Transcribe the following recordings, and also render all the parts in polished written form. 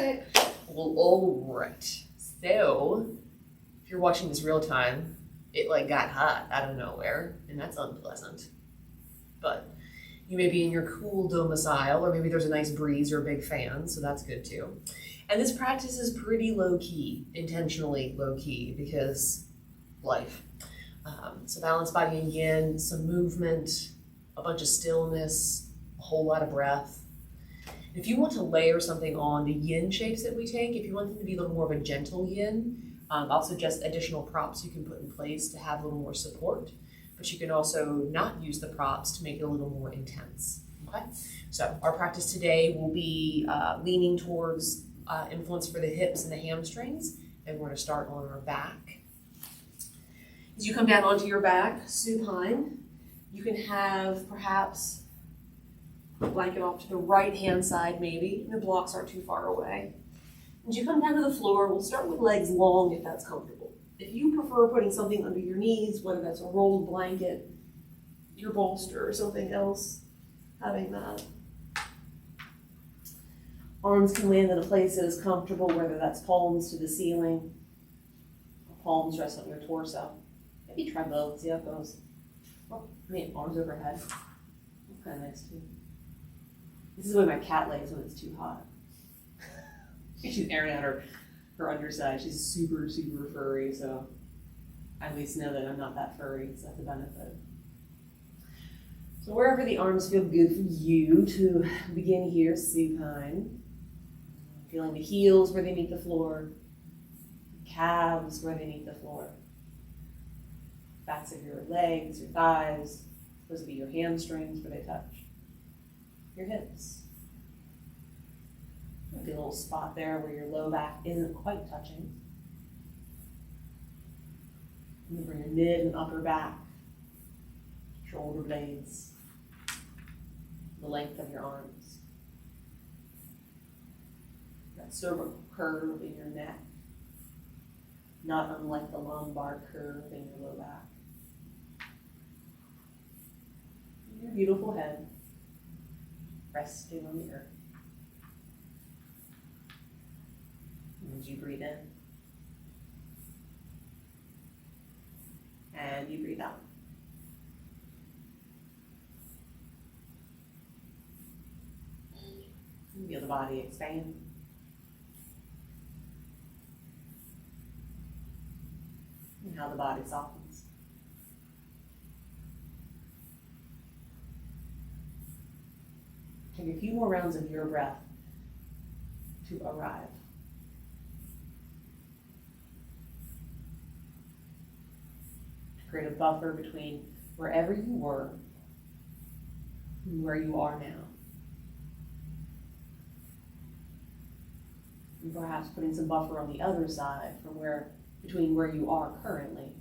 Okay. Well, all right. So, if you're watching this real time, it like got hot out of nowhere, and that's unpleasant. But you may be in your cool domicile, or maybe there's a nice breeze or a big fan, so that's good too. And this practice is pretty low key, intentionally low key, because life. So balanced body and yin, some movement, a bunch of stillness, a whole lot of breath. If you want to layer something on the yin shapes that we take, if you want them to be a little more of a gentle yin, I'll suggest additional props you can put in place to have a little more support, but you can also not use the props to make it a little more intense. Okay? So our practice today will be leaning towards influence for the hips and the hamstrings, and we're going to start on our back. As you come down onto your back, supine, you can have perhaps a blanket off to the right-hand side maybe. The blocks aren't too far away. As you come down to the floor, we'll start with legs long if that's comfortable. If you prefer putting something under your knees, whether that's a rolled blanket, your bolster, or something else, having that. Arms can land in a place that is comfortable, whether that's palms to the ceiling, or palms rest on your torso. Maybe try both, see how it goes. Oh, arms overhead. That's kind of nice too. This is the way my cat lays when it's too hot. She's airing out her underside. She's super, super furry, so I at least know that I'm not that furry, so that's a benefit. So wherever the arms feel good for you, to begin here, supine. Feeling the heels where they meet the floor, calves where they meet the floor. Backs of your legs, your thighs, those would be your hamstrings where they touch. Your hips. There'll be a little spot there where your low back isn't quite touching. And you bring your mid and upper back, shoulder blades, the length of your arms. That cervical curve in your neck, not unlike the lumbar curve in your low back. Your beautiful head resting on the earth. And as you breathe in, and you breathe out. You feel the body expand. And how the body softens. Take a few more rounds of your breath to arrive. To create a buffer between wherever you were and where you are now. And perhaps putting some buffer on the other side between where you are currently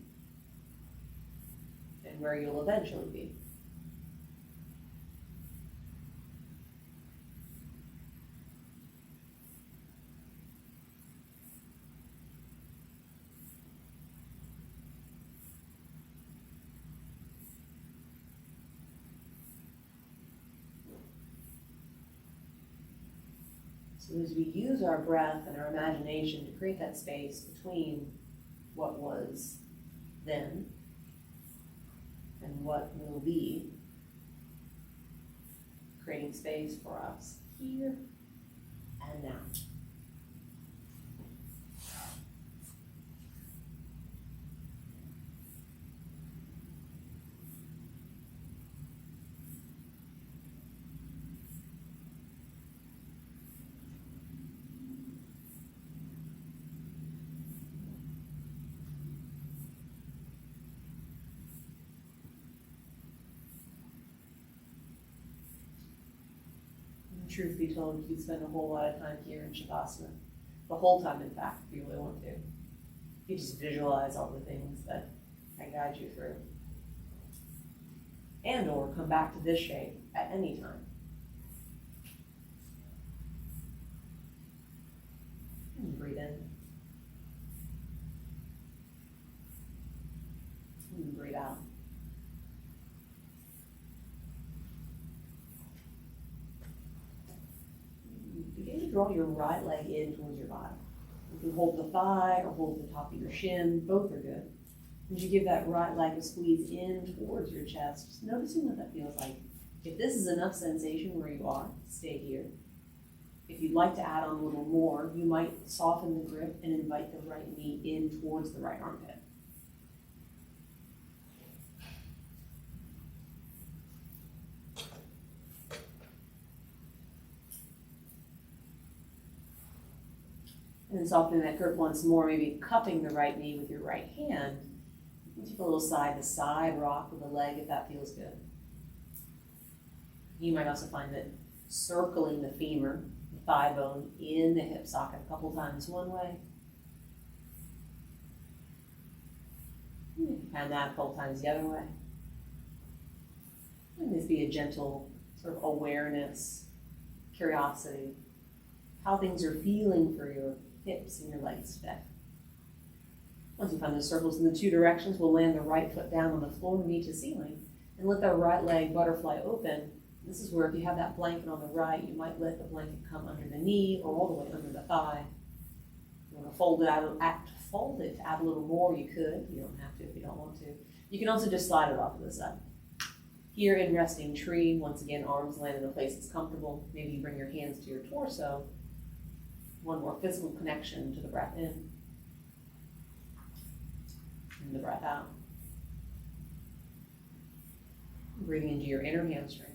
and where you'll eventually be. So as we use our breath and our imagination to create that space between what was then and what will be, creating space for us here and now. Truth be told, you could spend a whole lot of time here in Shavasana. The whole time, in fact, if you really want to. You just visualize all the things that I guide you through. And or come back to this shape at any time. And breathe in. And breathe out. draw your right leg in towards your body. You can hold the thigh or hold the top of your shin, both are good. As you give that right leg a squeeze in towards your chest, just noticing what that feels like. If this is enough sensation where you are, stay here. If you'd like to add on a little more, you might soften the grip and invite the right knee in towards the right armpit. And then softening that grip once more, maybe cupping the right knee with your right hand. You can take a little side-to-side rock with the leg if that feels good. You might also find that circling the femur, the thigh bone, in the hip socket a couple times one way. And that a couple times the other way. And this be a gentle sort of awareness, curiosity, how things are feeling for your hips and your legs today. Once you find those circles in the two directions, we'll land the right foot down on the floor, knee to ceiling, and let the right leg butterfly open. This is where if you have that blanket on the right, you might let the blanket come under the knee or all the way under the thigh. If you want to fold it to add a little more, you could. You don't have to if you don't want to. You can also just slide it off to the side. Here in resting tree, once again, arms land in a place that's comfortable. Maybe you bring your hands to your torso. One more physical connection to the breath in and the breath out. Breathing into your inner hamstring.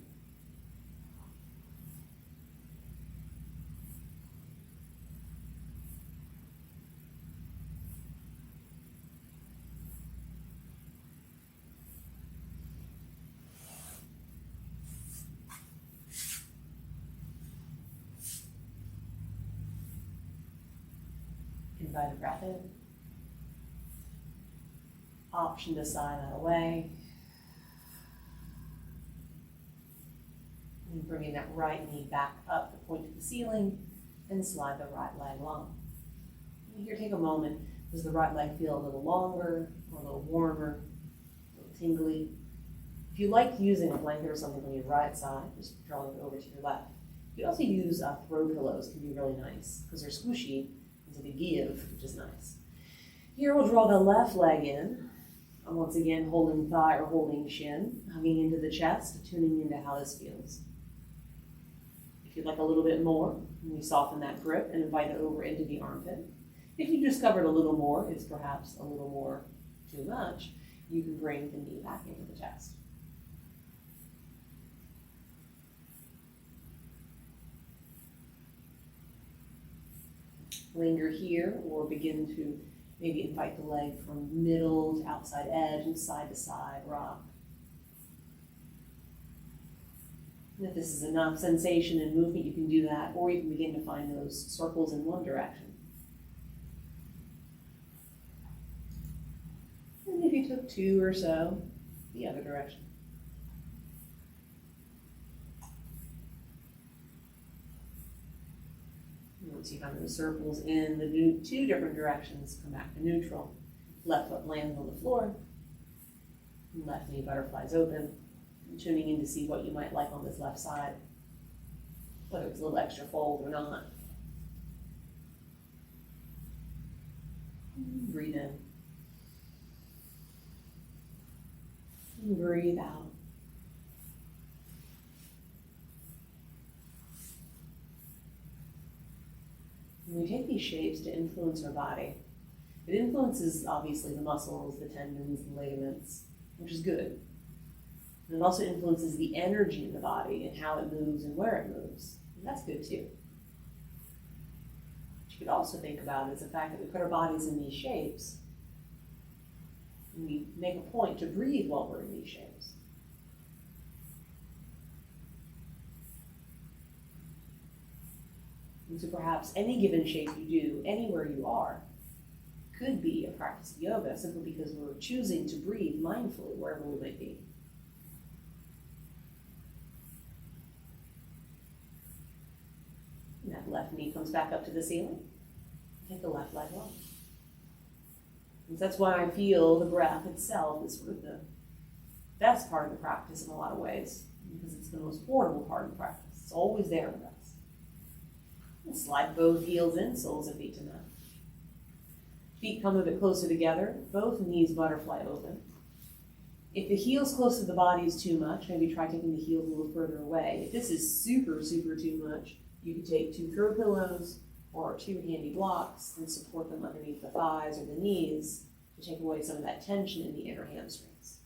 Invite a breath in. Option to sigh that away. And bringing that right knee back up to point to the ceiling and slide the right leg long. And here, take a moment. Does the right leg feel a little longer or a little warmer, a little tingly? If you like using a blanket or something on your right side, just drawing it over to your left. You can also use throw pillows, can be really nice because they're squishy. So they give, which is nice. Here we'll draw the left leg in. And once again, holding thigh or holding shin, hugging into the chest, tuning into how this feels. If you'd like a little bit more, you soften that grip and invite it over into the armpit. If you discovered a little more, it's perhaps a little more too much, you can bring the knee back into the chest. Linger here or begin to maybe invite the leg from middle to outside edge and side to side rock. And if this is enough sensation and movement, you can do that, or you can begin to find those circles in one direction. And if you took two or so, the other direction. Once you find those circles in the two different directions, come back to neutral. Left foot lands on the floor. Left knee butterflies open. And tuning in to see what you might like on this left side, whether it's a little extra fold or not. Breathe in. And breathe out. When we take these shapes to influence our body, it influences obviously the muscles, the tendons, the ligaments, which is good. And it also influences the energy in the body and how it moves and where it moves. And that's good too. What you could also think about is the fact that we put our bodies in these shapes, and we make a point to breathe while we're in these shapes. And so perhaps any given shape you do, anywhere you are, could be a practice of yoga simply because we're choosing to breathe mindfully wherever we might be. And that left knee comes back up to the ceiling. Take the left leg long. And so that's why I feel the breath itself is sort of the best part of the practice in a lot of ways, because it's the most portable part of the practice. It's always there with us. And slide both heels in, soles of feet to mat. Feet come a bit closer together, both knees butterfly open. If the heels close to the body is too much, maybe try taking the heels a little further away. If this is super, super too much, you could take 2 throw pillows or 2 handy blocks and support them underneath the thighs or the knees to take away some of that tension in the inner hamstrings.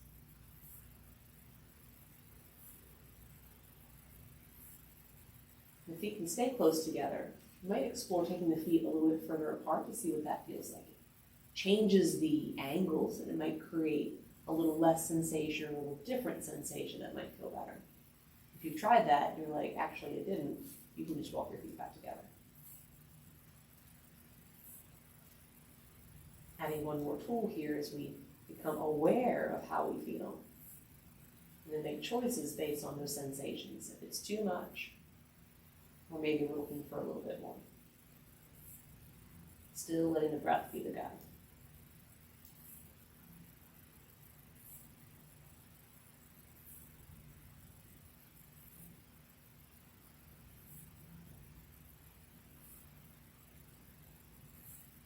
The feet can stay close together. You might explore taking the feet a little bit further apart to see what that feels like. It changes the angles and it might create a little less sensation, a little different sensation that might feel better. If you've tried that and you're like, actually it didn't, you can just walk your feet back together. Adding one more tool here as we become aware of how we feel. And then make choices based on those sensations. If it's too much, or maybe we're looking for a little bit more. Still letting the breath be the guide.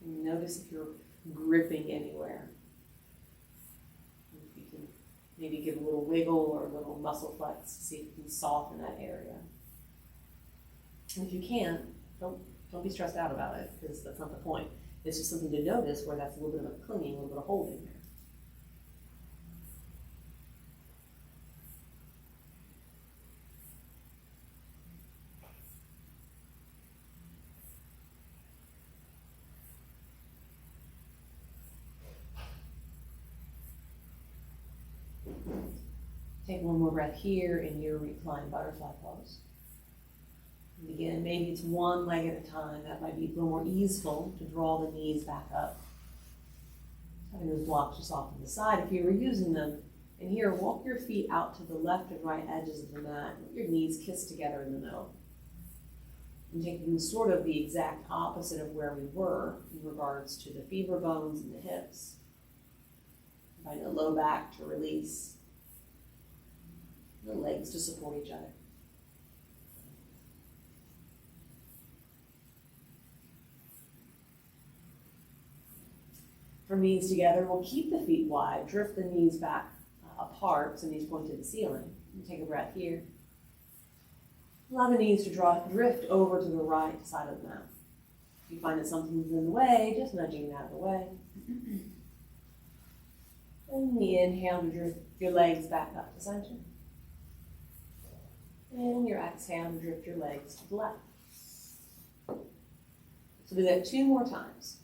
Notice if you're gripping anywhere. If you can maybe give a little wiggle or a little muscle flex to see if you can soften that area. And if you can't, don't be stressed out about it, because that's not the point. It's just something to notice where that's a little bit of a clinging, a little bit of holding there. Take one more breath here in your reclined butterfly pose. And again, maybe it's one leg at a time. That might be a little more easeful to draw the knees back up. Having those blocks just off to the side if you were using them. And here, walk your feet out to the left and right edges of the mat. Let your knees kiss together in the middle. And taking sort of the exact opposite of where we were in regards to the femur bones and the hips. Find the low back to release. The legs to support each other. From knees together, we'll keep the feet wide, drift the knees back apart, so knees point to the ceiling. And take a breath here. Allow the knees to drift over to the right side of the mat. If you find that something's in the way, just nudging it out of the way. And the inhale to drift your legs back up to center. And your exhale to drift your legs to the left. So do that 2 more times.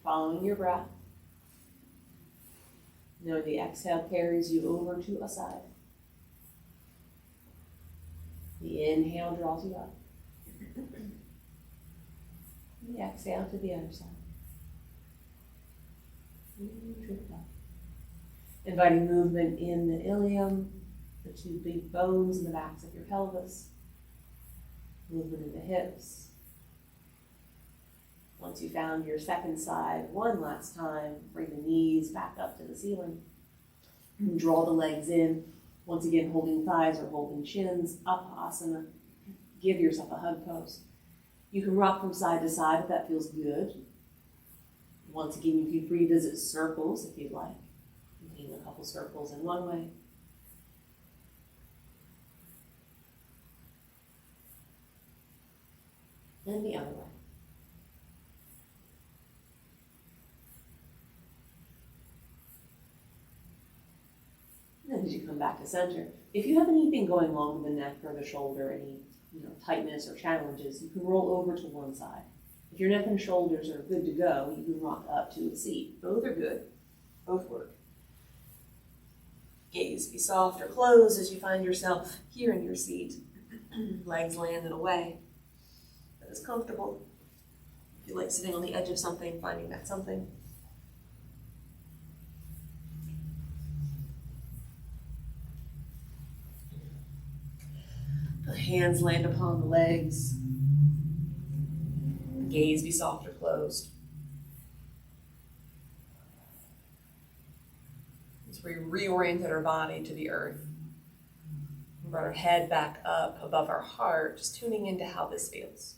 Following your breath. Know the exhale carries you over to a side. The inhale draws you up. The exhale to the other side. And drift up. Inviting movement in the ilium, the 2 big bones in the backs of your pelvis. Movement in the hips. Once you found your second side, one last time, bring the knees back up to the ceiling. And draw the legs in. Once again, holding thighs or holding shins, Upasana. Give yourself a hug pose. You can rock from side to side if that feels good. Once again, you can revisit circles if you'd like. Making a couple circles in one way. And the other way. And as you come back to center, if you have anything going on with the neck or the shoulder, any tightness or challenges, you can roll over to one side. If your neck and shoulders are good to go, you can rock up to a seat. Both are good. Both work. Gaze be soft or closed as you find yourself here in your seat. Legs land in a way that is comfortable. If you like sitting on the edge of something, finding that something. The hands land upon the legs. Gaze be soft or closed. As we reoriented our body to the earth, we brought our head back up above our heart, just tuning into how this feels.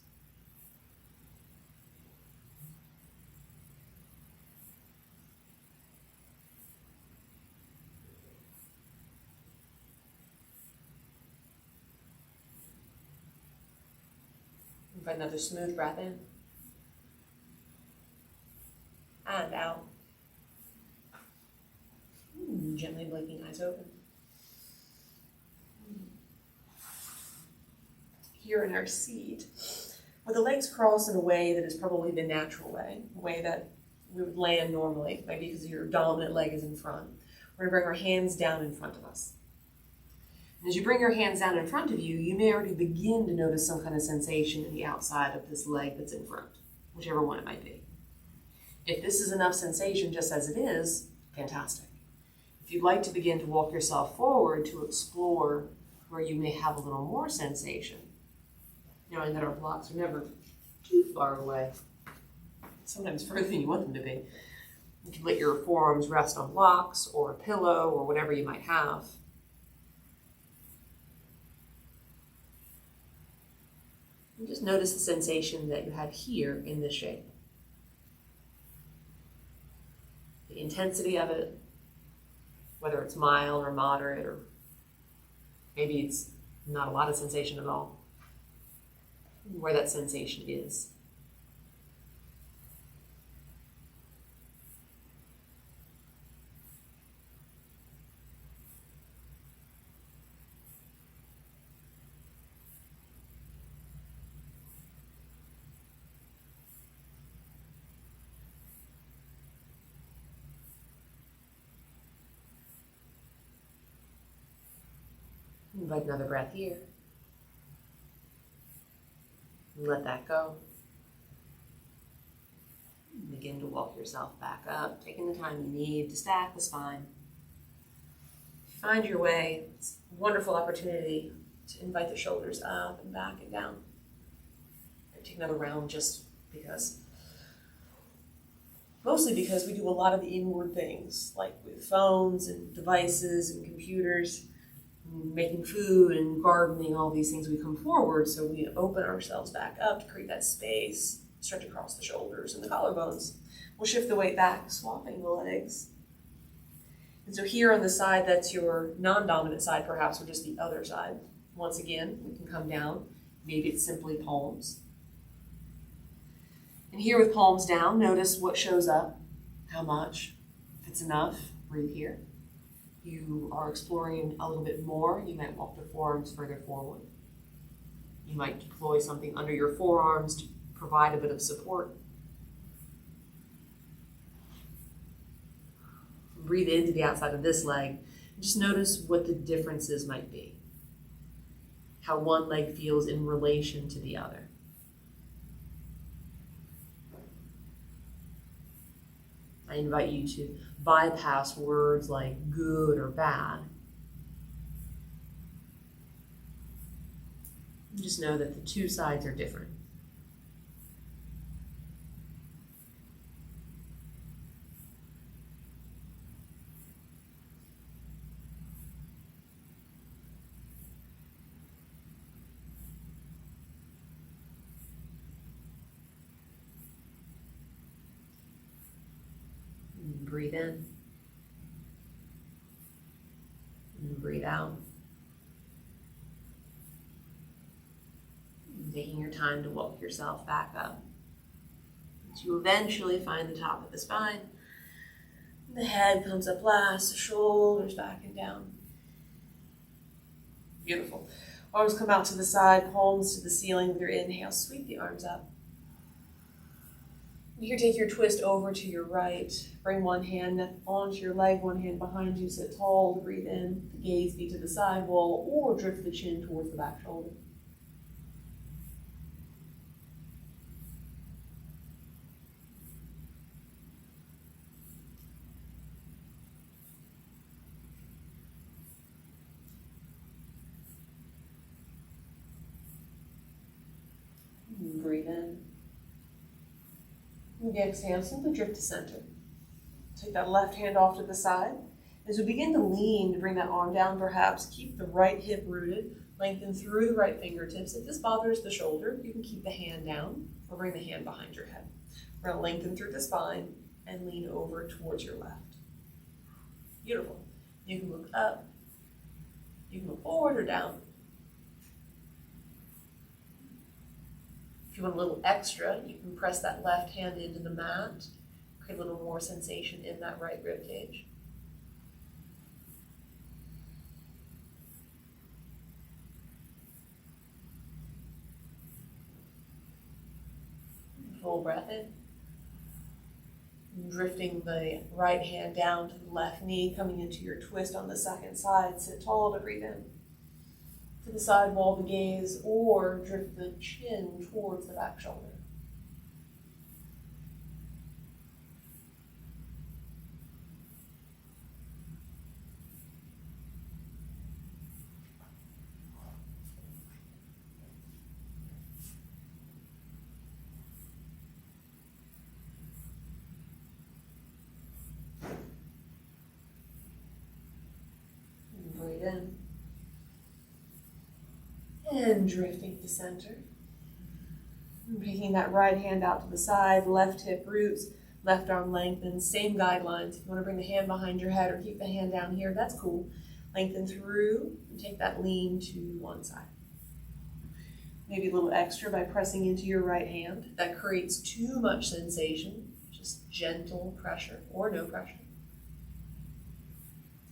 Invite another smooth breath in. And out. Gently blinking, eyes open. Here in our seat, with the legs crossed in a way that is probably the natural way, the way that we would land normally, maybe because your dominant leg is in front. We're going to bring our hands down in front of us. And as you bring your hands down in front of you, you may already begin to notice some kind of sensation in the outside of this leg that's in front, whichever one it might be. If this is enough sensation just as it is, fantastic. If you'd like to begin to walk yourself forward to explore where you may have a little more sensation, knowing that our blocks are never too far away, sometimes further than you want them to be. You can let your forearms rest on blocks or a pillow or whatever you might have. And just notice the sensation that you have here in this shape. The intensity of it, whether it's mild or moderate, or maybe it's not a lot of sensation at all. Where that sensation is. Invite another breath here. Let that go. Begin to walk yourself back up, taking the time you need to stack the spine. Find your way. It's a wonderful opportunity to invite the shoulders up and back and down. Take another round just because. Mostly because we do a lot of the inward things, like with phones and devices and computers, making food and gardening, all these things. We come forward, so we open ourselves back up to create that space, stretch across the shoulders and the collarbones. We'll shift the weight back, swapping the legs. And so here on the side, that's your non-dominant side, perhaps, or just the other side. Once again, we can come down. Maybe it's simply palms. And here with palms down, notice what shows up, how much. If it's enough, breathe here. You are exploring a little bit more, you might walk the forearms further forward. You might deploy something under your forearms to provide a bit of support. Breathe into the outside of this leg. Just notice what the differences might be. How one leg feels in relation to the other. I invite you to bypass words like good or bad. Just know that the two sides are different. Breathe in and breathe out. Taking your time to walk yourself back up. As you eventually find the top of the spine, the head comes up last, the shoulders back and down. Beautiful. Arms come out to the side, palms to the ceiling with your inhale. Sweep the arms up. Here, take your twist over to your right. Bring one hand onto your leg, one hand behind you. Sit tall to breathe in. The gaze be to the side wall, or drift the chin towards the back shoulder. Breathe in. And exhale, simply drift to center. Take that left hand off to the side. As we begin to lean, to bring that arm down, perhaps keep the right hip rooted, lengthen through the right fingertips. If this bothers the shoulder, you can keep the hand down or bring the hand behind your head. We're going to lengthen through the spine and lean over towards your left. Beautiful. You can look up, you can look forward or down. If you want a little extra, you can press that left hand into the mat, create a little more sensation in that right rib cage. Full breath in. Drifting the right hand down to the left knee, coming into your twist on the second side. Sit tall to breathe in. To the side wall the gaze, or drift the chin towards the back shoulder. Breathe in. And drifting to center. And taking that right hand out to the side, left hip roots, left arm lengthens, same guidelines. If you want to bring the hand behind your head or keep the hand down here, that's cool. Lengthen through and take that lean to one side. Maybe a little extra by pressing into your right hand. That creates too much sensation, just gentle pressure or no pressure.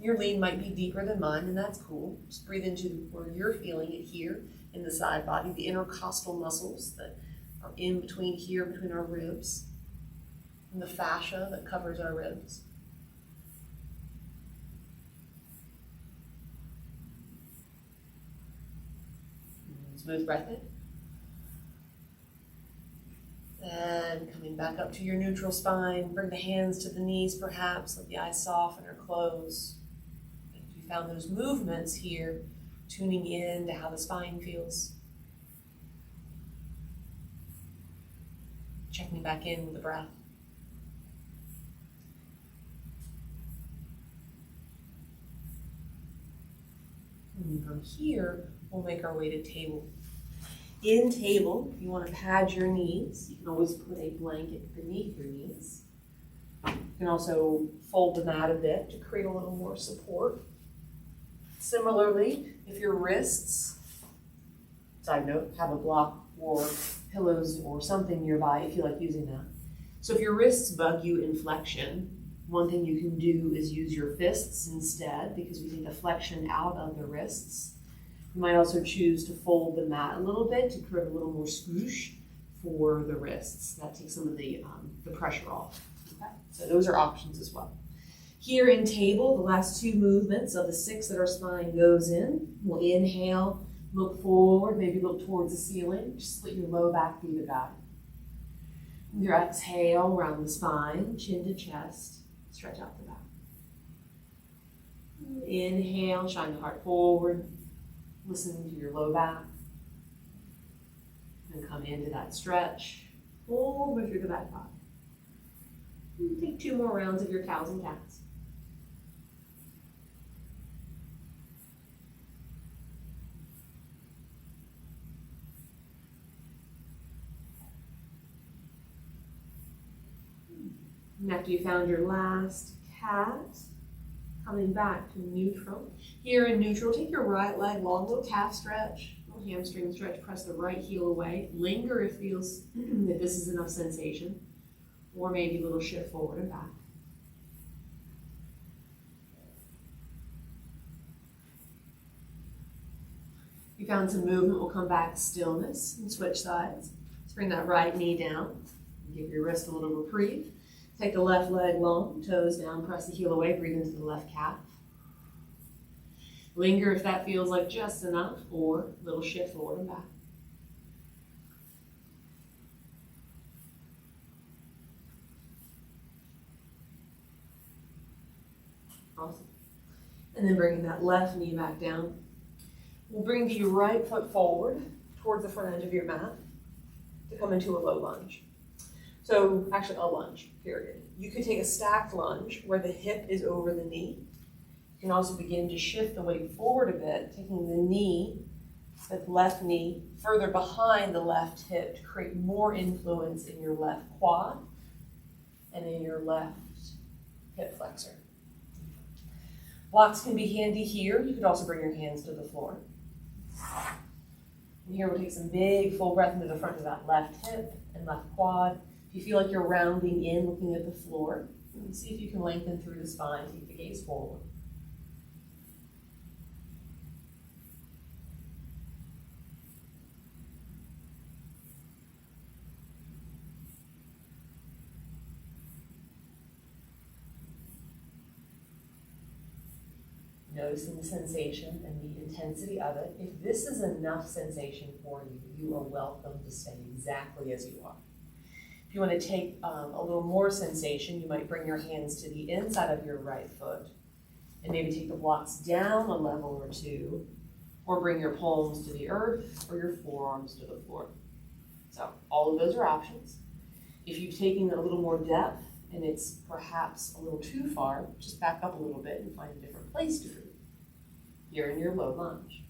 Your lean might be deeper than mine, and that's cool. Just breathe into where you're feeling it here in the side body, the intercostal muscles that are in between here, between our ribs, and the fascia that covers our ribs. Smooth breath in. And coming back up to your neutral spine, bring the hands to the knees perhaps, let the eyes soften or close. Found those movements here, tuning in to how the spine feels. Checking back in with the breath. And from here, we'll make our way to table. In table, if you want to pad your knees, you can always put a blanket beneath your knees. You can also fold the mat a bit to create a little more support. Similarly, if your wrists, side note, have a block or pillows or something nearby if you like using that. So if your wrists bug you in flexion, one thing you can do is use your fists instead because we need the flexion out of the wrists. You might also choose to fold the mat a little bit to create a little more swoosh for the wrists. That takes some of the pressure off. Okay? So those are options as well. Here in table, the last two movements of the 6 that our spine goes in. We'll inhale, look forward, maybe look towards the ceiling. Just let your low back be the guide. With your exhale, round the spine, chin to chest, stretch out the back. Inhale, shine the heart forward, listening to your low back. And come into that stretch, all the way through the back body. Take 2 more rounds of your cows and cats. And after you found your last cat, coming back to neutral. Here in neutral, take your right leg long, little calf stretch, little hamstring stretch, press the right heel away. Linger if it feels that this is enough sensation, or maybe a little shift forward and back. You found some movement, we'll come back to stillness and switch sides. Let's bring that right knee down, give your wrist a little reprieve. Take the left leg long, toes down, press the heel away, breathe into the left calf. Linger if that feels like just enough, or a little shift forward and back. Awesome. And then bringing that left knee back down. We'll bring the right foot forward towards the front edge of your mat to come into a low lunge. So actually a lunge, period. You could take a stacked lunge where the hip is over the knee. You can also begin to shift the weight forward a bit, taking the knee, the left knee, further behind the left hip to create more influence in your left quad and in your left hip flexor. Blocks can be handy here. You could also bring your hands to the floor. And here we'll take some big full breath into the front of that left hip and left quad. If you feel like you're rounding in, looking at the floor, see if you can lengthen through the spine, keep the gaze forward. Noticing the sensation and the intensity of it. If this is enough sensation for you, you are welcome to stay exactly as you are. If you want to take a little more sensation, you might bring your hands to the inside of your right foot and maybe take the blocks down a level or two, or bring your palms to the earth or your forearms to the floor. So all of those are options. If you've taken a little more depth and it's perhaps a little too far, just back up a little bit and find a different place to breathe. You're in your low lunge.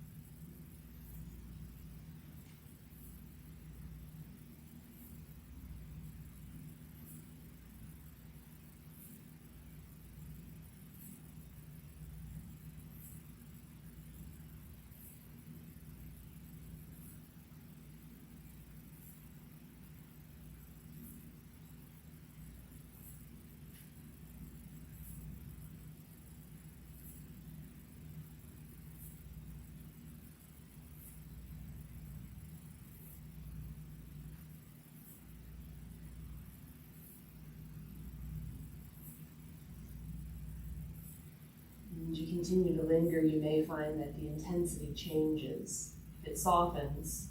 As you continue to linger, you may find that the intensity changes. If it softens,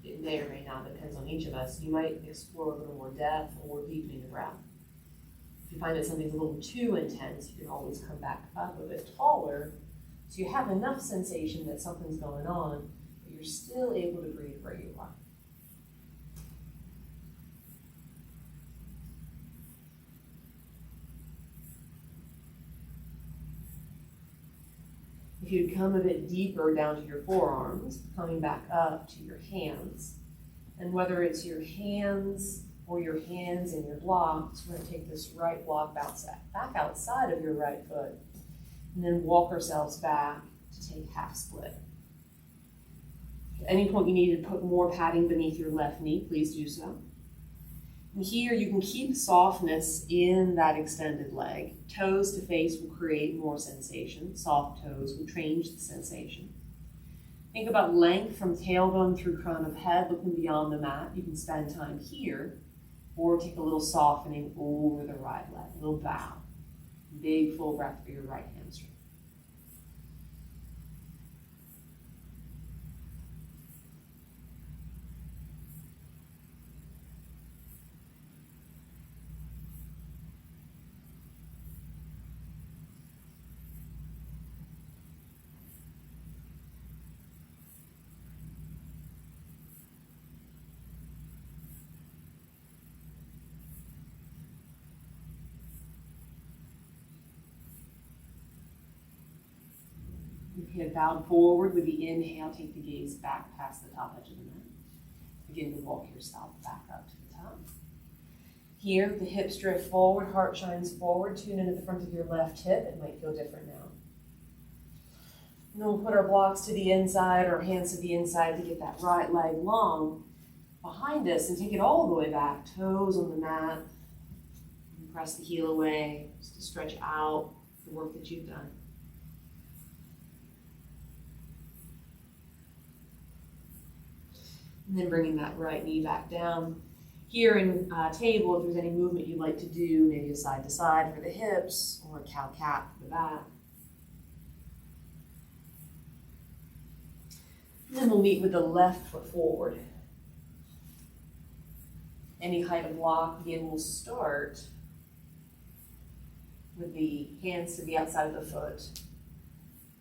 it may or may not, depends on each of us, you might explore a little more depth or deepening the breath. If you find that something's a little too intense, you can always come back up a bit taller, so you have enough sensation that something's going on, but you're still able to breathe where you are. If you'd come a bit deeper down to your forearms, coming back up to your hands, and whether it's your hands or your hands and your blocks, we're going to take this right block back outside of your right foot, and then walk ourselves back to take half split. At any point you need to put more padding beneath your left knee, please do so. And here you can keep softness in that extended leg. Toes to face will create more sensation. Soft toes will change the sensation. Think about length from tailbone through crown of head, looking beyond the mat. You can spend time here, or take a little softening over the right leg, a little bow. Big full breath for your right hamstring. Your head bowed forward with the inhale, take the gaze back past the top edge of the mat. Begin to walk yourself back up to the top. Here, the hips drift forward, heart shines forward, tune into the front of your left hip. It might feel different now. And then we'll put our blocks to the inside, our hands to the inside to get that right leg long behind us and take it all the way back, toes on the mat. And press the heel away, just to stretch out the work that you've done. And then bringing that right knee back down. Here in table, if there's any movement you'd like to do, maybe a side to side for the hips or a cow-cat for the back. And then we'll meet with the left foot forward. Any height of block, again, we'll start with the hands to the outside of the foot.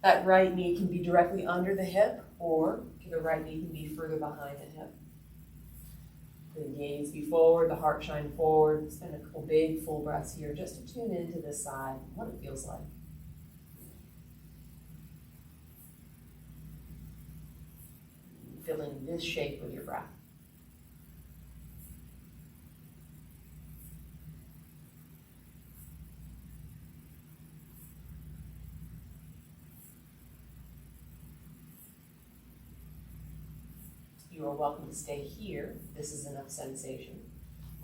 That right knee can be directly under the hip, or the right knee can be further behind the hip. The gaze be forward, the heart shine forward. Spend a couple big full breaths here just to tune into this side, what it feels like. Filling this shape with your breath. You are welcome to stay here. This is enough sensation.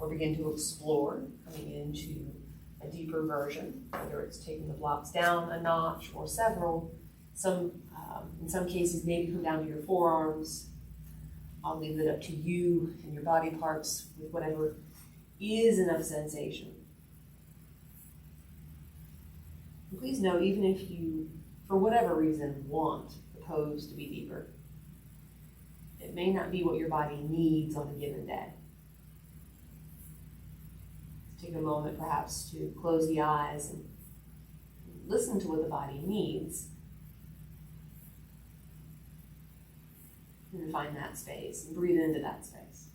Or begin to explore, coming into a deeper version, whether it's taking the blocks down a notch or several. In some cases, maybe come down to your forearms. I'll leave it up to you and your body parts with whatever is enough sensation. And please know, even if you, for whatever reason, want the pose to be deeper, it may not be what your body needs on a given day. Take a moment perhaps to close the eyes and listen to what the body needs. And find that space and breathe into that space.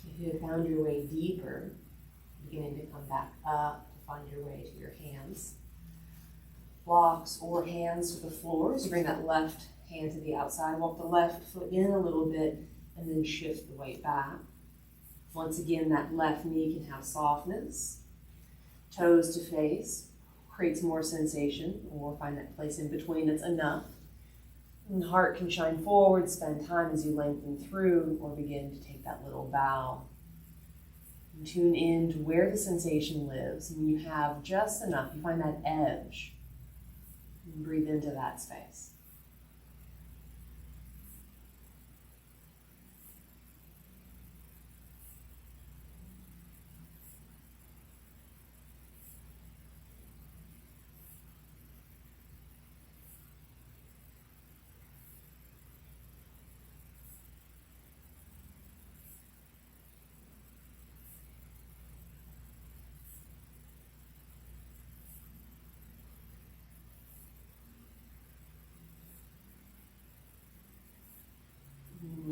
If you have found your way deeper, beginning to come back up to find your way to your hands. Blocks or hands to the floor. So you bring that left hand to the outside. Walk the left foot in a little bit and then shift the weight back. Once again, that left knee can have softness. Toes to face creates more sensation, or find that place in between that's enough. And the heart can shine forward, spend time as you lengthen through, or begin to take that little bow. And tune in to where the sensation lives. And when you have just enough, you find that edge. And breathe into that space.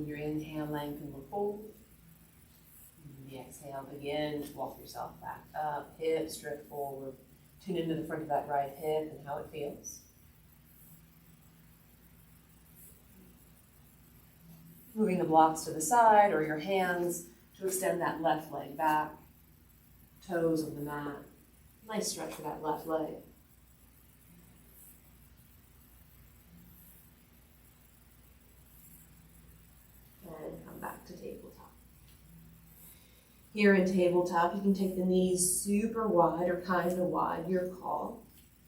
Your inhale, lengthen the fold. The exhale, begin to walk yourself back up, hips drift forward. Tune into the front of that right hip and how it feels. Moving the blocks to the side or your hands to extend that left leg back. Toes on the mat. Nice stretch for that left leg. And come back to tabletop. Here in tabletop, you can take the knees super wide or kind of wide, your call.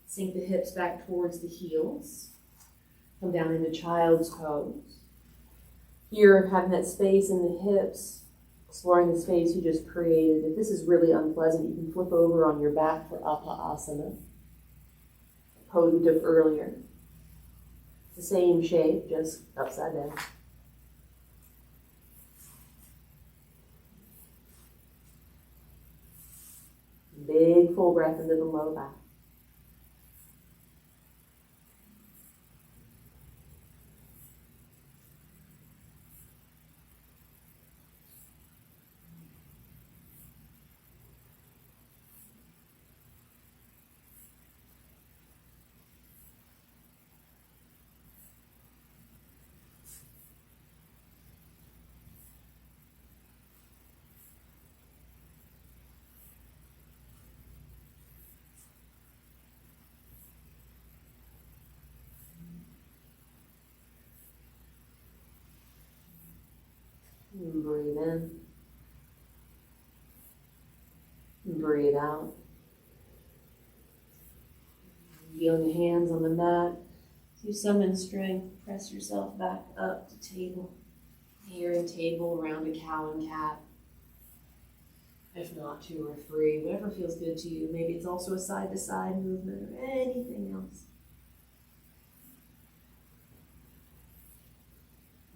Sink the hips back towards the heels. Come down into child's pose. Here, having that space in the hips, exploring the space you just created. If this is really unpleasant, you can flip over on your back for Asana, pose we took earlier. It's the same shape, just upside down. Big full breath into the low back. And breathe in. And breathe out. Feel your hands on the mat. As you summon strength, press yourself back up to table. Here in table, around a cow and cat. If not, 2 or 3, whatever feels good to you. Maybe it's also a side-to-side movement or anything else.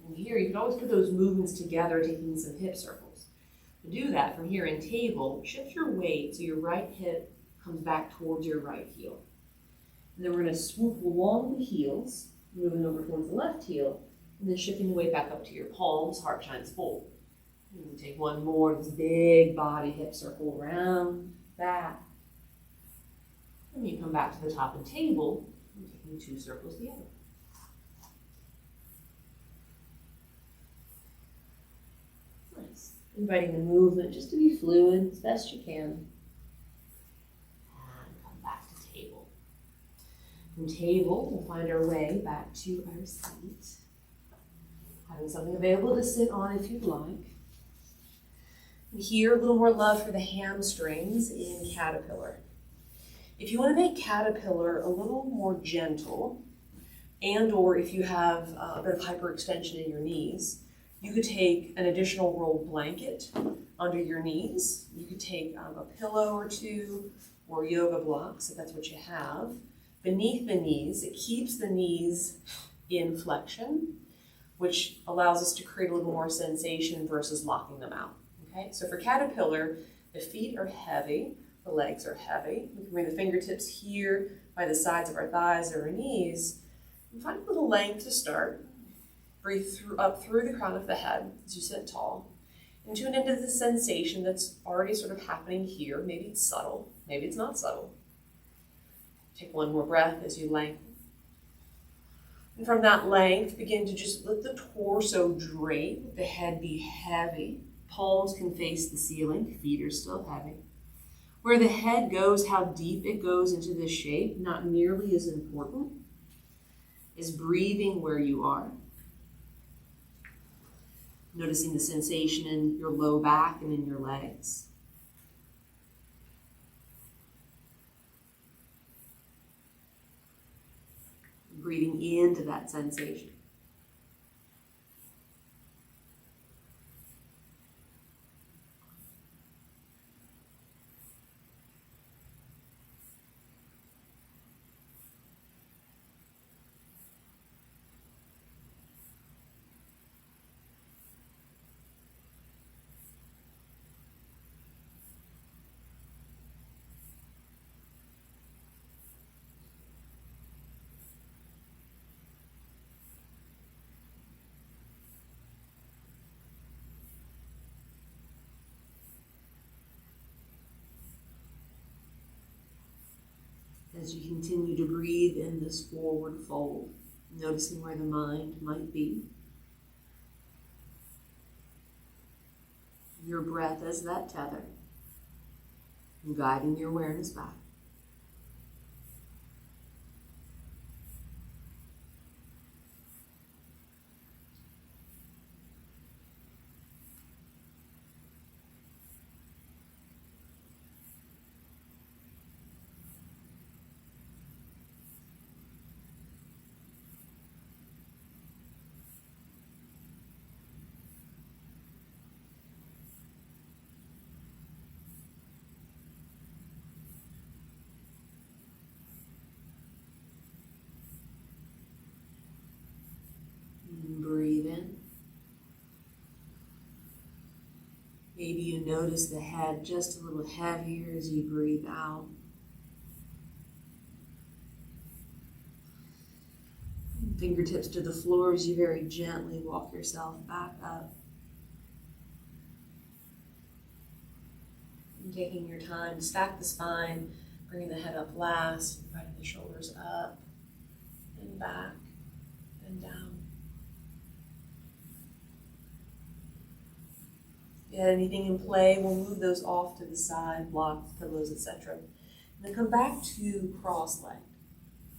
And here, you can always put those movements together, taking some hip circles. To do that, from here in table, shift your weight so your right hip comes back towards your right heel. And then we're going to swoop along the heels, moving over towards the left heel, and then shifting the weight back up to your palms, heart shines forward. And take one more, this big body hip circle around, back. And you come back to the top of the table, and taking 2 circles together. Nice. Inviting the movement just to be fluid as best you can. And come back to table. From table, we'll find our way back to our seat. Having something available to sit on if you'd like. And here, a little more love for the hamstrings in caterpillar. If you want to make caterpillar a little more gentle, and or if you have a bit of hyperextension in your knees, you could take an additional rolled blanket under your knees. You could take a pillow or 2 or yoga blocks if that's what you have. Beneath the knees, it keeps the knees in flexion, which allows us to create a little more sensation versus locking them out. Okay, so for caterpillar, the feet are heavy, the legs are heavy. We can bring the fingertips here by the sides of our thighs or our knees. And find a little length to start. Breathe up through the crown of the head as you sit tall. And tune into the sensation that's already sort of happening here. Maybe it's subtle, maybe it's not subtle. Take one more breath as you lengthen. And from that length, begin to just let the torso drape, let the head be heavy. Palms can face the ceiling, feet are still heavy. Where the head goes, how deep it goes into this shape, not nearly as important, is breathing where you are. Noticing the sensation in your low back and in your legs. Breathing into that sensation. As you continue to breathe in this forward fold, noticing where the mind might be. Your breath as that tether, and guiding your awareness back. Breathe in. Maybe you notice the head just a little heavier as you breathe out. Fingertips to the floor as you very gently walk yourself back up. And taking your time to stack the spine, bringing the head up last, inviting the shoulders up and back and down. If you had anything in play, we'll move those off to the side, blocks, pillows, etc. And then come back to cross-legged.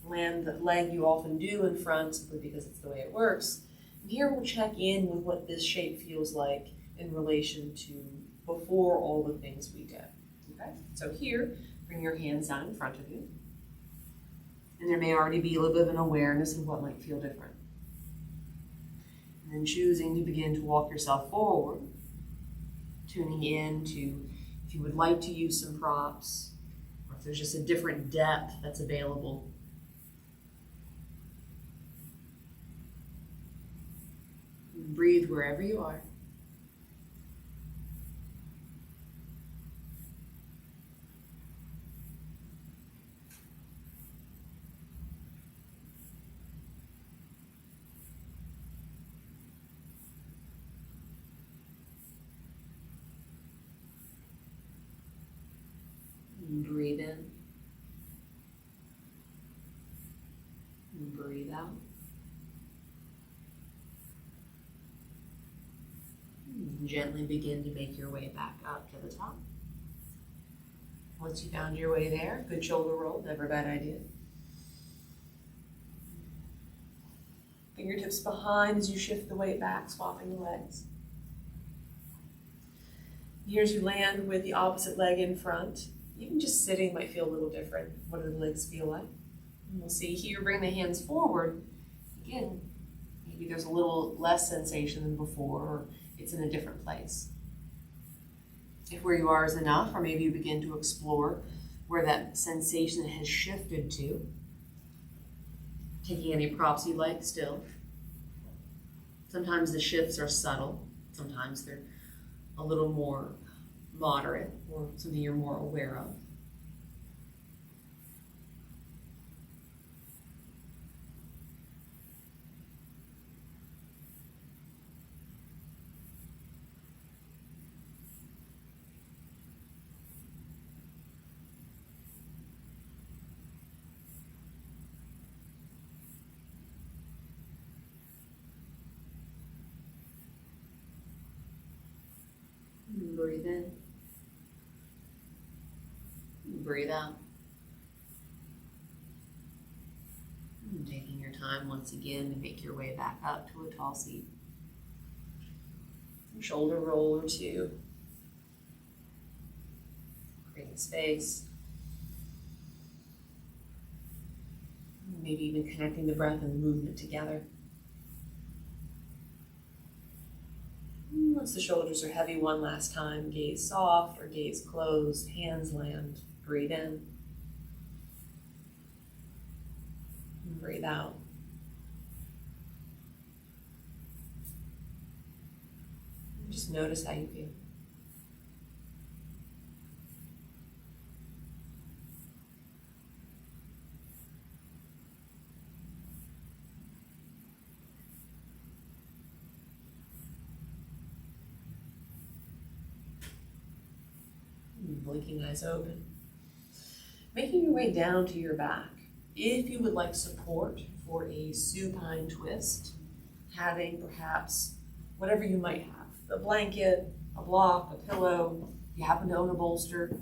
Land the leg you often do in front simply because it's the way it works. And here we'll check in with what this shape feels like in relation to before all the things we did. Okay? So here, bring your hands down in front of you. And there may already be a little bit of an awareness of what might feel different. And then choosing to begin to walk yourself forward. Tuning in to If you would like to use some props, or if there's just a different depth that's available. Breathe wherever you are. And breathe in. And breathe out. And gently begin to make your way back up to the top. Once you found your way there, good shoulder roll, never a bad idea. Fingertips behind as you shift the weight back, swapping the legs. Here as you land with the opposite leg in front, even just sitting might feel a little different. What do the legs feel like? And we'll see here, bring the hands forward. Again, maybe there's a little less sensation than before, or it's in a different place. If where you are is enough, or maybe you begin to explore where that sensation has shifted to. Taking any props you like still. Sometimes the shifts are subtle. Sometimes they're a little more moderate, or something you're more aware of. Breathe in. Breathe out. And taking your time once again to make your way back up to a tall seat. Some shoulder roll or two. Creating space. Maybe even connecting the breath and the movement together. Once the shoulders are heavy one last time, gaze soft or gaze closed, hands land, breathe in. And breathe out. And just notice how you feel. Blinking eyes open. Making your way down to your back. If you would like support for a supine twist, having perhaps whatever you might have, a blanket, a block, a pillow, if you happen to own a bolster,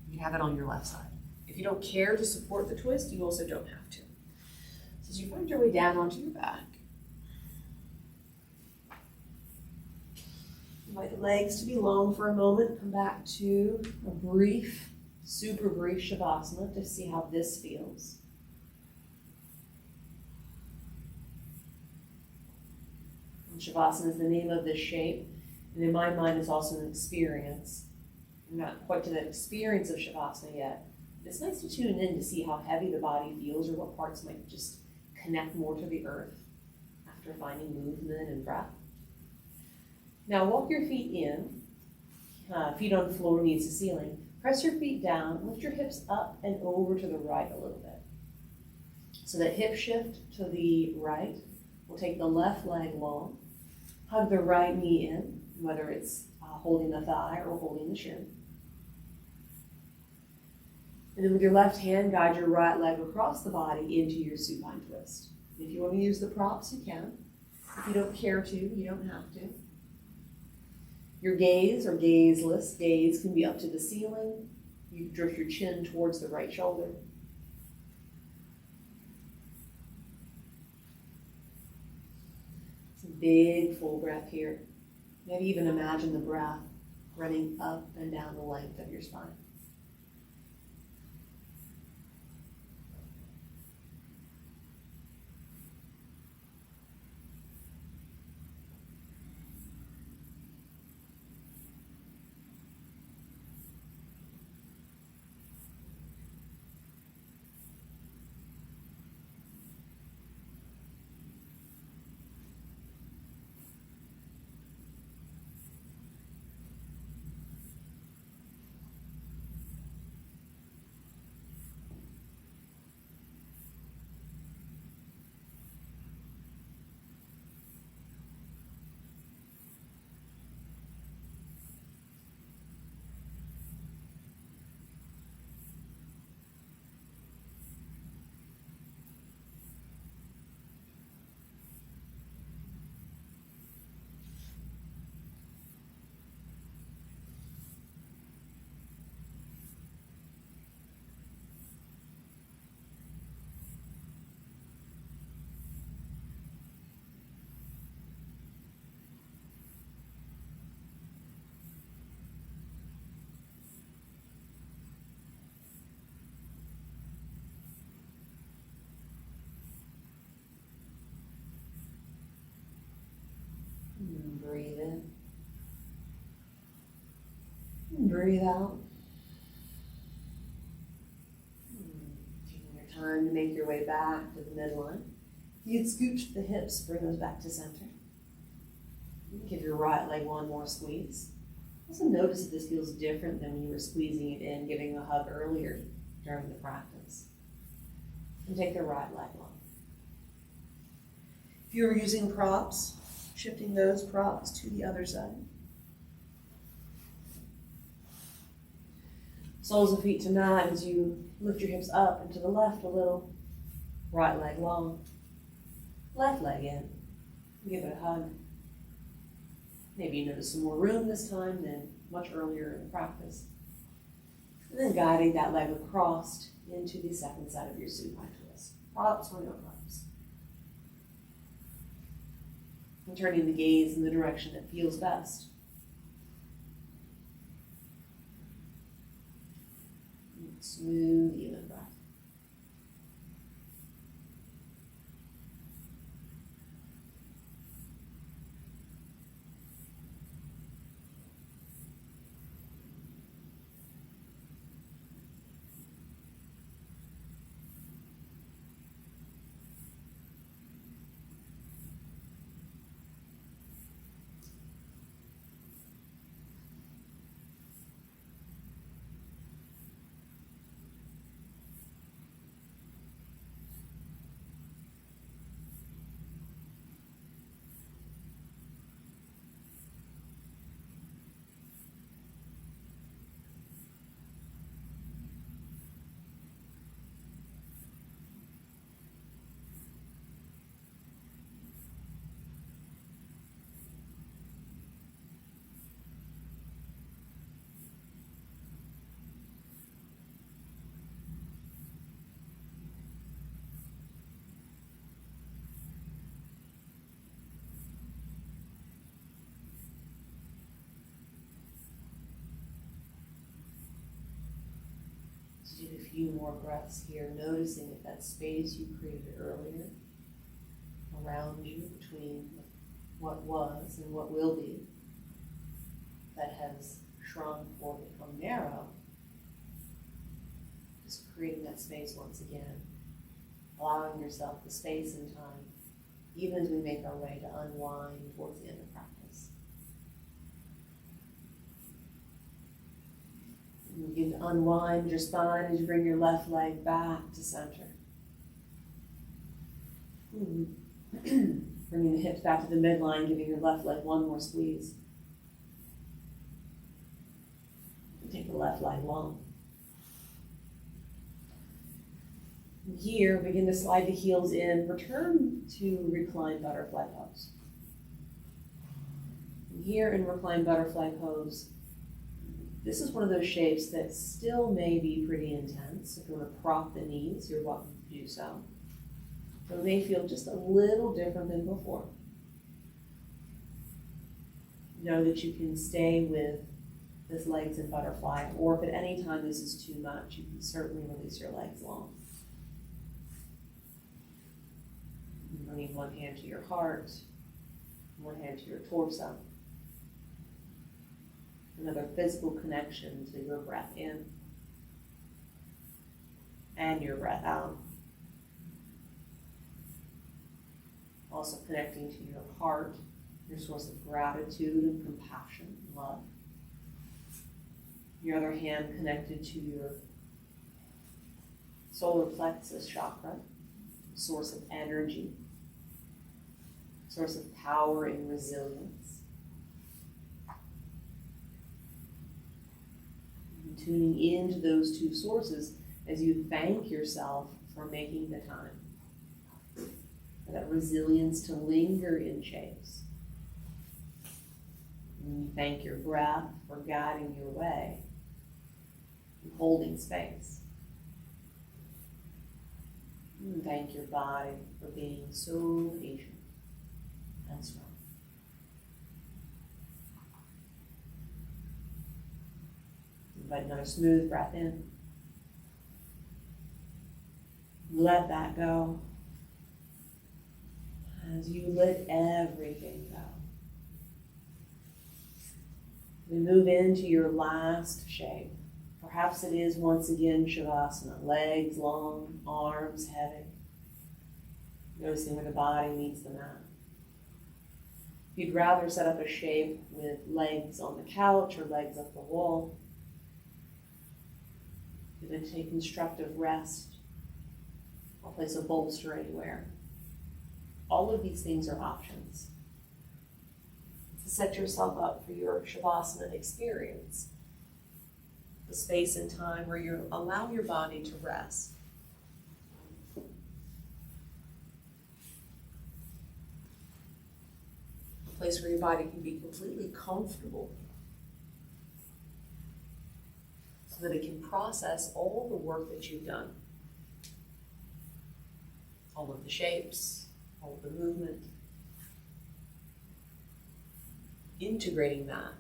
you can have it on your left side. If you don't care to support the twist, you also don't have to. So as you find your way down onto your back, invite the legs to be long for a moment. Come back to a brief, super brief Shavasana to see how this feels. And Shavasana is the name of this shape, and in my mind it's also an experience. I'm not quite to that experience of Shavasana yet. It's nice to tune in to see how heavy the body feels or what parts might just connect more to the earth after finding movement and breath. Now walk your feet in, feet on the floor, knees to ceiling. Press your feet down, lift your hips up and over to the right a little bit. So that hip shift to the right. We'll take the left leg long, hug the right knee in, whether it's holding the thigh or holding the shin. And then with your left hand, guide your right leg across the body into your supine twist. If you want to use the props, you can. If you don't care to, you don't have to. Your gaze or gazeless gaze can be up to the ceiling. You can drift your chin towards the right shoulder. Some big full breath here. Maybe even imagine the breath running up and down the length of your spine. breathe in. And breathe out. Taking your time to make your way back to the midline. If you'd scooch the hips, bring those back to center. Give your right leg one more squeeze. Also notice that this feels different than when you were squeezing it in, giving a hug earlier during the practice. And take the right leg long. If you were using props, shifting those props to the other side. Soles of feet to mat as you lift your hips up and to the left a little. Right leg long. Left leg in. Give it a hug. Maybe you notice some more room this time than much earlier in the practice. And then guiding that leg across into the second side of your supine twist. Props or no props. And turning the gaze in the direction that feels best. Smooth, even breath. Do a few more breaths here, noticing if that space you created earlier around you between what was and what will be, that has shrunk or become narrow, just creating that space once again, allowing yourself the space and time, even as we make our way to unwind towards the end of practice. You begin to unwind your spine as you bring your left leg back to center. Bringing the hips back to the midline, giving your left leg one more squeeze. And take the left leg long. And here, begin to slide the heels in. Return to reclined butterfly pose. And here in reclined butterfly pose, this is one of those shapes that still may be pretty intense. If you want to prop the knees, you're welcome to do so. So it may feel just a little different than before. Know that you can stay with this legs in butterfly, or if at any time this is too much, you can certainly release your legs long. And bringing one hand to your heart, one hand to your torso. Another physical connection to your breath in and your breath out. Also connecting to your heart, your source of gratitude and compassion and love. Your other hand connected to your solar plexus chakra, source of energy, source of power and resilience. Tuning into those two sources as you thank yourself for making the time. For that resilience to linger in shapes. And you thank your breath for guiding your way and holding space. And thank your body for being so patient and strong. Invite another smooth breath in. Let that go. As you let everything go. We move into your last shape. Perhaps it is once again Shavasana, legs long, arms heavy. Noticing where the body meets the mat. If you'd rather set up a shape with legs on the couch or legs up the wall, you can take constructive rest or place a bolster anywhere. All of these things are options to set yourself up for your Shavasana experience. The space and time where you allow your body to rest. A place where your body can be completely comfortable so that it can process all the work that you've done. All of the shapes, all of the movement. Integrating that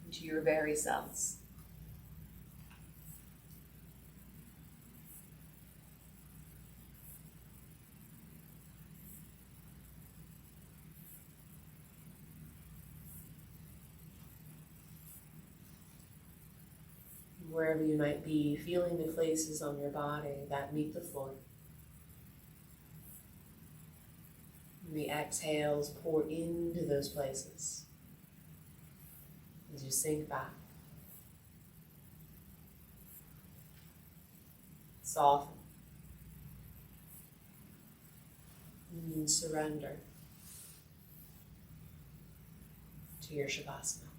into your very cells. Wherever you might be, feeling the places on your body that meet the floor. And the exhales pour into those places as you sink back. Soften. And surrender to your Shavasana.